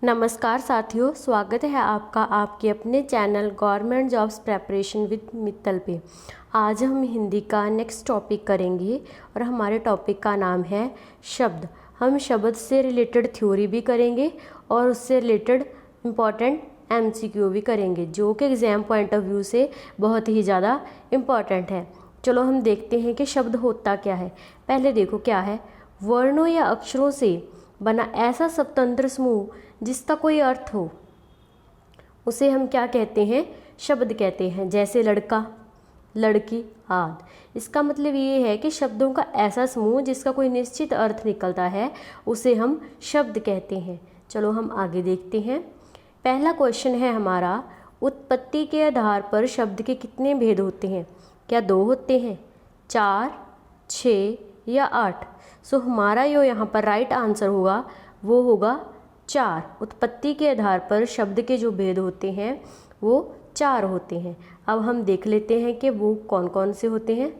नमस्कार साथियों, स्वागत है आपका आपके अपने channel government jobs preparation with Mittal पे। आज हम हिंदी का नेक्स्ट टॉपिक करेंगे और हमारे टॉपिक का नाम है शब्द। हम शब्द से रिलेटेड थ्योरी भी करेंगे और उससे रिलेटेड इम्पॉर्टेंट MCQ भी करेंगे, जो कि एग्ज़ाम पॉइंट ऑफ व्यू से बहुत ही ज़्यादा इम्पॉर्टेंट है। चलो हम देखते हैं कि शब्द होता क्या है। पहले देखो क्या है, वर्णों या अक्षरों से बना ऐसा स्वतंत्र समूह जिसका कोई अर्थ हो, उसे हम क्या कहते हैं, शब्द कहते हैं। जैसे लड़का, लड़की आदि। इसका मतलब ये है कि शब्दों का ऐसा समूह जिसका कोई निश्चित अर्थ निकलता है, उसे हम शब्द कहते हैं। चलो हम आगे देखते हैं। पहला क्वेश्चन है हमारा, उत्पत्ति के आधार पर शब्द के कितने भेद होते हैं? क्या 2 होते हैं, 4, 6 या 8? सो हमारा जो यहाँ पर राइट आंसर होगा वो होगा 4। उत्पत्ति के आधार पर शब्द के जो भेद होते हैं वो 4 होते हैं। अब हम देख लेते हैं कि वो कौन कौन से होते हैं।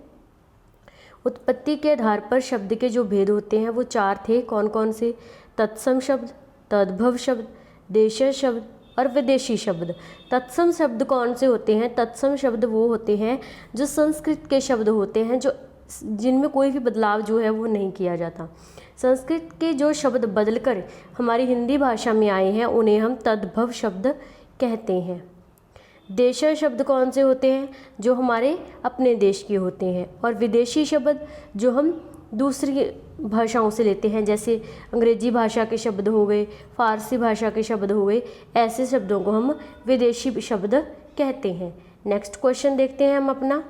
उत्पत्ति के आधार पर शब्द के जो भेद होते हैं वो 4 थे। कौन कौन से? तत्सम शब्द, तद्भव शब्द, देशज शब्द और विदेशी शब्द। तत्सम शब्द कौन से होते हैं? तत्सम शब्द वो होते हैं जो संस्कृत के शब्द होते हैं, जो जिनमें कोई भी बदलाव जो है वो नहीं किया जाता। संस्कृत के जो शब्द बदलकर हमारी हिंदी भाषा में आए हैं उन्हें हम तद्भव शब्द कहते हैं। देशज शब्द कौन से होते हैं? जो हमारे अपने देश के होते हैं। और विदेशी शब्द जो हम दूसरी भाषाओं से लेते हैं, जैसे अंग्रेजी भाषा के शब्द हो गए, फारसी भाषा के शब्द हो गए, ऐसे शब्दों को हम विदेशी शब्द कहते हैं। नेक्स्ट क्वेश्चन देखते हैं हम अपना।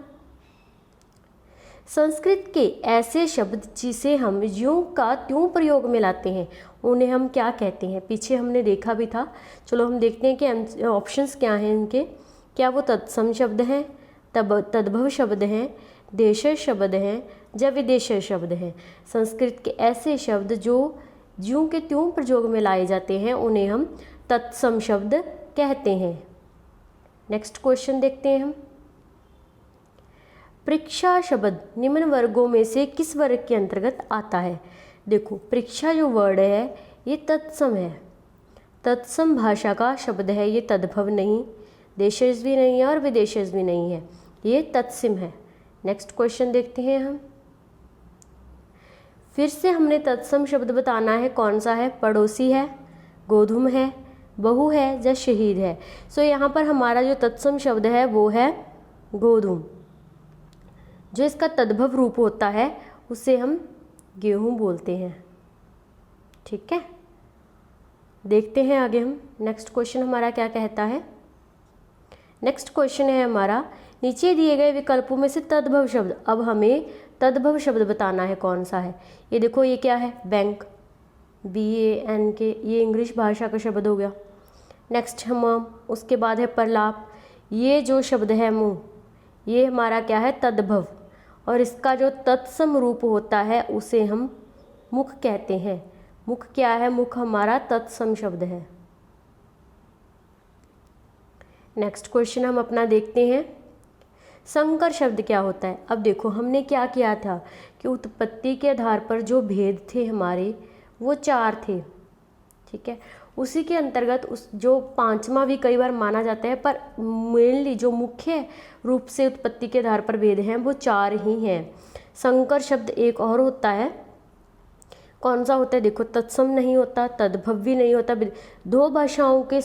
संस्कृत के ऐसे शब्द जिसे हम यूं का त्यों प्रयोग में लाते हैं, उन्हें हम क्या कहते हैं? पीछे हमने देखा भी था। चलो हम देखते हैं कि ऑप्शंस क्या हैं इनके। क्या वो तत्सम शब्द हैं, तद्भव शब्द हैं, देशज शब्द हैं या विदेशज शब्द हैं? संस्कृत के ऐसे शब्द जो यूं के त्यों प्रयोग में लाए जाते हैं उन्हें हम तत्सम शब्द कहते हैं। नेक्स्ट क्वेश्चन देखते हैं हम। परीक्षा शब्द निम्न वर्गों में से किस वर्ग के अंतर्गत आता है? देखो, परीक्षा जो वर्ड है ये तत्सम है, तत्सम भाषा का शब्द है। ये तद्भव नहीं, देशज भी नहीं है और विदेशज भी नहीं है, ये तत्सम है। नेक्स्ट क्वेश्चन देखते हैं हम। फिर से हमने तत्सम शब्द बताना है, कौन सा है? पड़ोसी है, गोधूम है, बहू है या शहीद है? सो यहाँ पर हमारा जो तत्सम शब्द है वो है गोधूम। जो इसका तद्भव रूप होता है उसे हम गेहूं बोलते हैं। ठीक है, देखते हैं आगे हम। नेक्स्ट क्वेश्चन हमारा क्या कहता है। नेक्स्ट क्वेश्चन है हमारा, नीचे दिए गए विकल्पों में से तद्भव शब्द। अब हमें तद्भव शब्द बताना है, कौन सा है? ये देखो, ये क्या है? बैंक, BANK, ये इंग्लिश भाषा का शब्द हो गया। नेक्स्ट हम उसके बाद है प्रलाप, ये जो शब्द है मुंह, ये हमारा क्या है? तद्भव। और इसका जो तत्सम रूप होता है उसे हम मुख कहते हैं। मुख क्या है? मुख हमारा तत्सम शब्द है। नेक्स्ट क्वेश्चन हम अपना देखते हैं। संकर शब्द क्या होता है? अब देखो, हमने क्या किया था कि उत्पत्ति के आधार पर जो भेद थे हमारे वो 4 थे। ठीक है, उसी के अंतर्गत उस जो 5वां भी कई बार माना जाता है, पर मेनली जो मुख्य रूप से उत्पत्ति के आधार पर भेद हैं वो 4 ही हैं। संकर शब्द एक और होता है, कौन सा होता है? देखो, तत्सम नहीं होता, तद्भव भी नहीं होता। 2 भाषाओं के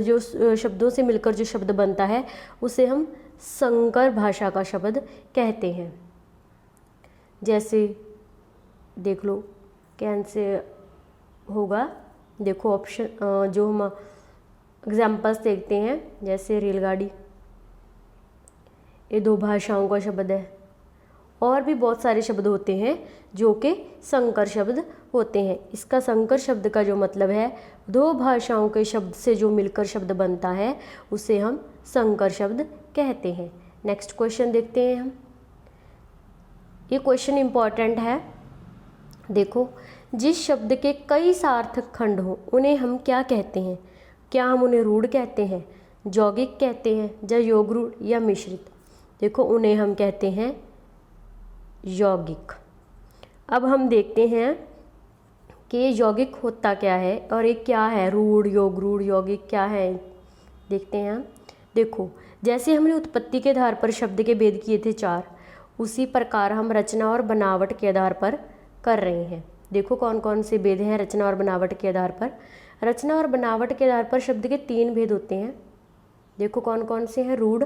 जो शब्दों से मिलकर जो शब्द बनता है उसे हम संकर भाषा का शब्द कहते हैं। जैसे देख लो कैसे होगा। देखो ऑप्शन जो हम एग्जाम्पल्स देखते हैं, जैसे रेलगाड़ी, ये 2 भाषाओं का शब्द है। और भी बहुत सारे शब्द होते हैं जो कि संकर शब्द होते हैं। इसका संकर शब्द का जो मतलब है, 2 भाषाओं के शब्द से जो मिलकर शब्द बनता है उसे हम संकर शब्द कहते हैं। नेक्स्ट क्वेश्चन देखते हैं हम। ये क्वेश्चन इम्पॉर्टेंट है। देखो, जिस शब्द के कई सार्थक खंड हों उन्हें हम क्या कहते हैं? क्या हम उन्हें रूढ़ कहते हैं, यौगिक कहते हैं या योग रूढ़ या मिश्रित? देखो, उन्हें हम कहते हैं यौगिक। अब हम देखते हैं कि ये यौगिक होता क्या है और ये क्या है, रूढ़, योग, रूढ़, यौगिक क्या है, देखते हैं हम। देखो, जैसे हमने उत्पत्ति के आधार पर शब्द के भेद किए थे 4, उसी प्रकार हम रचना और बनावट के आधार पर कर रहे हैं। देखो कौन कौन से भेद हैं रचना और बनावट के आधार पर। रचना और बनावट के आधार पर शब्द के 3 भेद होते हैं। देखो कौन कौन से हैं, रूढ़,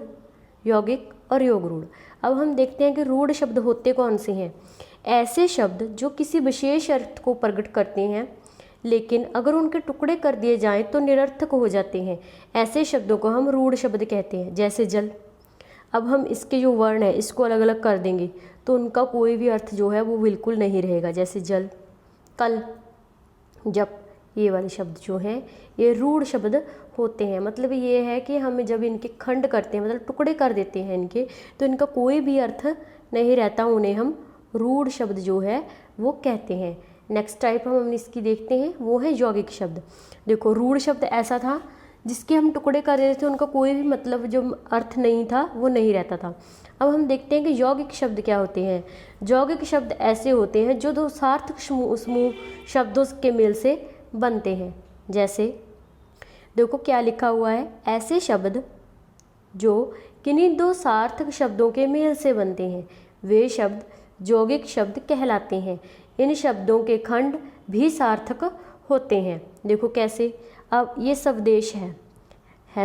यौगिक और योग रूढ़। अब हम देखते हैं कि रूढ़ शब्द होते कौन से हैं। ऐसे शब्द जो किसी विशेष अर्थ को प्रकट करते हैं, लेकिन अगर उनके टुकड़े कर दिए जाएं तो निरर्थक हो जाते हैं। ऐसे शब्दों को हम रूढ़ शब्द कहते हैं। जैसे जल, अब हम इसके जो वर्ण है इसको अलग अलग कर देंगे तो उनका कोई भी अर्थ जो है वो बिल्कुल नहीं रहेगा। जैसे जल, कल, जब, ये वाले शब्द जो हैं ये रूढ़ शब्द होते हैं। मतलब ये है कि हम जब इनके खंड करते हैं, मतलब टुकड़े कर देते हैं इनके, तो इनका कोई भी अर्थ नहीं रहता, उन्हें हम रूढ़ शब्द जो है वो कहते हैं। नेक्स्ट टाइप हम इसकी देखते हैं, वो है यौगिक शब्द। देखो, रूढ़ शब्द ऐसा था जिसके हम टुकड़े कर रहे थे, उनका कोई भी मतलब जो अर्थ नहीं था वो नहीं रहता था। अब हम देखते हैं कि यौगिक शब्द क्या होते हैं। यौगिक शब्द ऐसे होते हैं जो दो सार्थक समूह शब्दों के मेल से बनते हैं। जैसे देखो क्या लिखा हुआ है, ऐसे शब्द जो किन्हीं 2 सार्थक शब्दों के मेल से बनते हैं वे शब्द यौगिक शब्द कहलाते हैं। इन शब्दों के खंड भी सार्थक होते हैं। देखो कैसे, अब ये स्वदेश है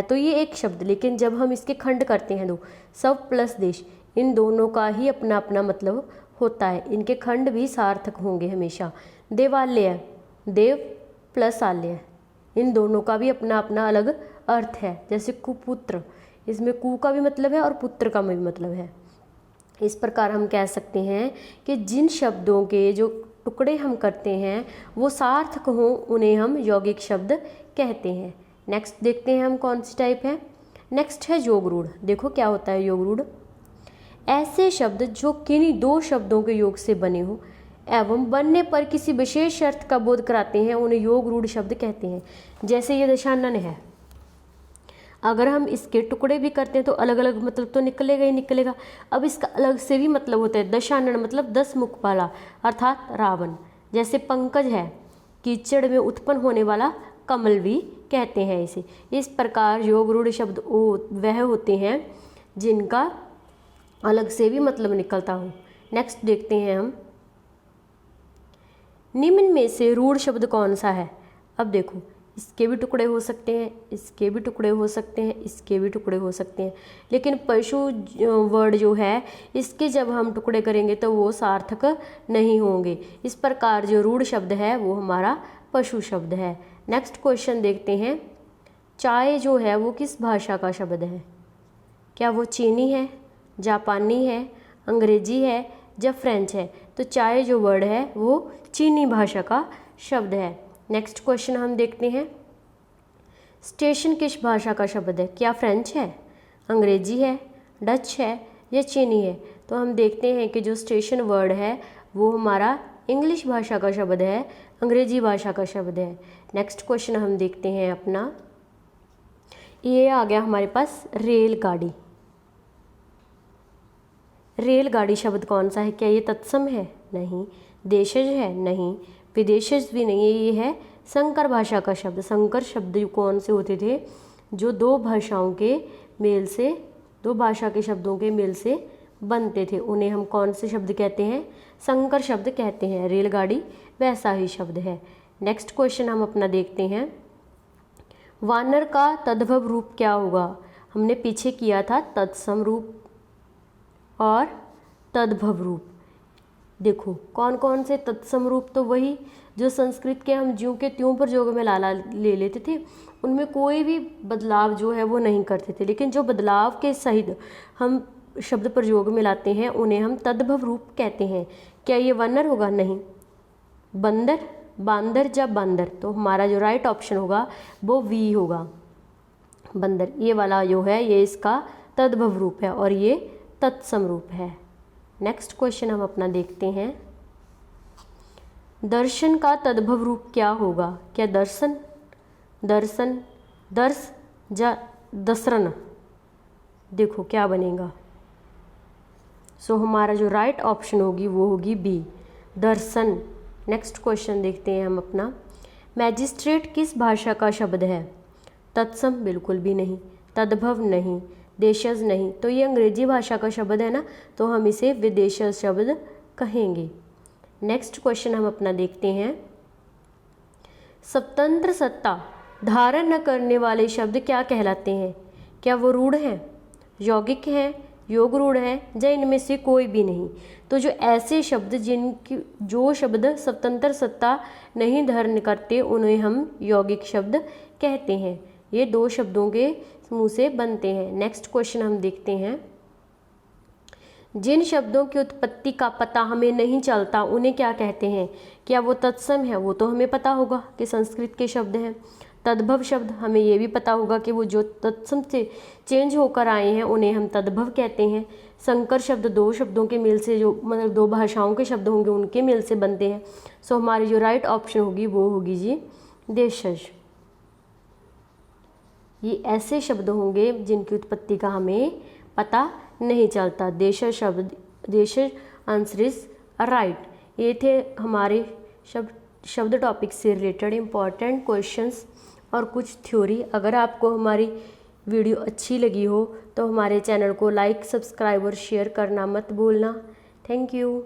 तो ये एक शब्द, लेकिन जब हम इसके खंड करते हैं 2, स्व प्लस देश, इन दोनों का ही अपना अपना मतलब होता है, इनके खंड भी सार्थक होंगे हमेशा। देवालय, देव प्लस आलय, इन दोनों का भी अपना अपना अलग अर्थ है। जैसे कुपुत्र, इसमें कु का भी मतलब है और पुत्र का भी मतलब है। इस प्रकार हम कह सकते हैं कि जिन शब्दों के जो टुकड़े हम करते हैं वो सार्थक हों उन्हें हम यौगिक शब्द कहते हैं। नेक्स्ट देखते हैं हम कौन सी टाइप है। नेक्स्ट है योग रूढ़। देखो क्या होता है योग रूढ़, ऐसे शब्द जो किन्हीं 2 शब्दों के योग से बने हो एवं बनने पर किसी विशेष अर्थ का बोध कराते हैं उन्हें योग रूढ़ शब्द कहते हैं। जैसे ये दशानन है, अगर हम इसके टुकड़े भी करते हैं तो अलग अलग मतलब तो निकलेगा ही निकलेगा। अब इसका अलग से भी मतलब होता है। दशानन मतलब 10 मुख वाला अर्थात रावण। जैसे पंकज है, कीचड़ में उत्पन्न होने वाला कमल भी कहते हैं इसे। इस प्रकार योग रूढ़ शब्द वह होते हैं जिनका अलग से भी मतलब निकलता हो। नेक्स्ट देखते हैं हम, निम्न में से रूढ़ शब्द कौन सा है। अब देखो, इसके भी टुकड़े हो सकते हैं, इसके भी टुकड़े हो सकते हैं, इसके भी टुकड़े हो सकते हैं, लेकिन पशु वर्ड जो है इसके जब हम टुकड़े करेंगे तो वो सार्थक नहीं होंगे। इस प्रकार जो रूढ़ शब्द है वो हमारा पशु शब्द है। नेक्स्ट क्वेश्चन देखते हैं, चाय जो है वो किस भाषा का शब्द है। क्या वो चीनी है, जापानी है, अंग्रेजी है या फ्रेंच है। तो चाय जो वर्ड है वो चीनी भाषा का शब्द है। नेक्स्ट क्वेश्चन हम देखते हैं, स्टेशन किस भाषा का शब्द है। क्या फ्रेंच है, अंग्रेजी है, डच है या चीनी है। तो हम देखते हैं कि जो स्टेशन वर्ड है वो हमारा इंग्लिश भाषा का शब्द है, अंग्रेजी भाषा का शब्द है। नेक्स्ट क्वेश्चन हम देखते हैं अपना, ये आ गया हमारे पास रेलगाड़ी। रेलगाड़ी शब्द कौन सा है। क्या ये तत्सम है, नहीं। देशज है, नहीं। विदेशज भी नहीं है। ये है संकर भाषा का शब्द। संकर शब्द कौन से होते थे, जो 2 भाषाओं के मेल से, 2 भाषा के शब्दों के मेल से बनते थे, उन्हें हम कौन से शब्द कहते हैं, संकर शब्द कहते हैं। रेलगाड़ी वैसा ही शब्द है। नेक्स्ट क्वेश्चन हम अपना देखते हैं, वानर का तद्भव रूप क्या होगा। हमने पीछे किया था तत्सम रूप और तद्भव रूप। देखो कौन कौन से तत्सम रूप, तो वही जो संस्कृत के हम ज्यों के त्यों प्रयोग में लाला ले लेते थे, उनमें कोई भी बदलाव जो है वो नहीं करते थे। लेकिन जो बदलाव के सहित हम शब्द प्रयोग में लाते हैं उन्हें हम तद्भव रूप कहते हैं। क्या ये वानर होगा, नहीं। बंदर, बांदर या बांदर, तो हमारा जो राइट ऑप्शन होगा वो वी होगा, बंदर। ये वाला जो है ये इसका तद्भव रूप है और ये तत्सम रूप है। नेक्स्ट क्वेश्चन हम अपना देखते हैं, दर्शन का तद्भव रूप क्या होगा। क्या दर्शन, दर्शन, दर्श या दसरन। देखो क्या बनेगा। सो हमारा जो राइट ऑप्शन होगी वो होगी बी, दर्शन। नेक्स्ट क्वेश्चन देखते हैं हम अपना। मैजिस्ट्रेट किस भाषा का शब्द है? तत्सम बिल्कुल भी नहीं, तद्भव नहीं, देशज नहीं। तो ये अंग्रेजी भाषा का शब्द है ना, तो हम इसे विदेशज शब्द कहेंगे। नेक्स्ट क्वेश्चन हम अपना देखते हैं। स्वतंत्र सत्ता धारण न करने वाले शब्द क्या कहलाते हैं? क्या वो रूढ़ हैं, यौगिक हैं, योग रूढ़ है, या इनमें से कोई भी नहीं? तो जो ऐसे शब्द जो शब्द स्वतंत्र सत्ता नहीं धारण करते उन्हें हम यौगिक शब्द कहते हैं। ये दो शब्दों के समूह से बनते हैं। नेक्स्ट क्वेश्चन हम देखते हैं। जिन शब्दों की उत्पत्ति का पता हमें नहीं चलता उन्हें क्या कहते हैं? क्या वो तत्सम है? वो तो हमें पता होगा कि संस्कृत के शब्द हैं। तद्भव शब्द हमें ये भी पता होगा कि वो जो तत्सम से चेंज होकर आए हैं उन्हें हम तद्भव कहते हैं। संकर शब्द दो शब्दों के मेल से, जो मतलब दो भाषाओं के शब्द होंगे उनके मेल से बनते हैं। सो हमारी जो राइट ऑप्शन होगी वो होगी जी देशज। ये ऐसे शब्द होंगे जिनकी उत्पत्ति का हमें पता नहीं चलता। देशज शब्द, देशज आंसर इज राइट। ये थे हमारे शब्द टॉपिक से रिलेटेड इम्पॉर्टेंट क्वेश्चंस और कुछ थ्योरी। अगर आपको हमारी वीडियो अच्छी लगी हो तो हमारे चैनल को लाइक, सब्सक्राइब और शेयर करना मत भूलना। Thank you.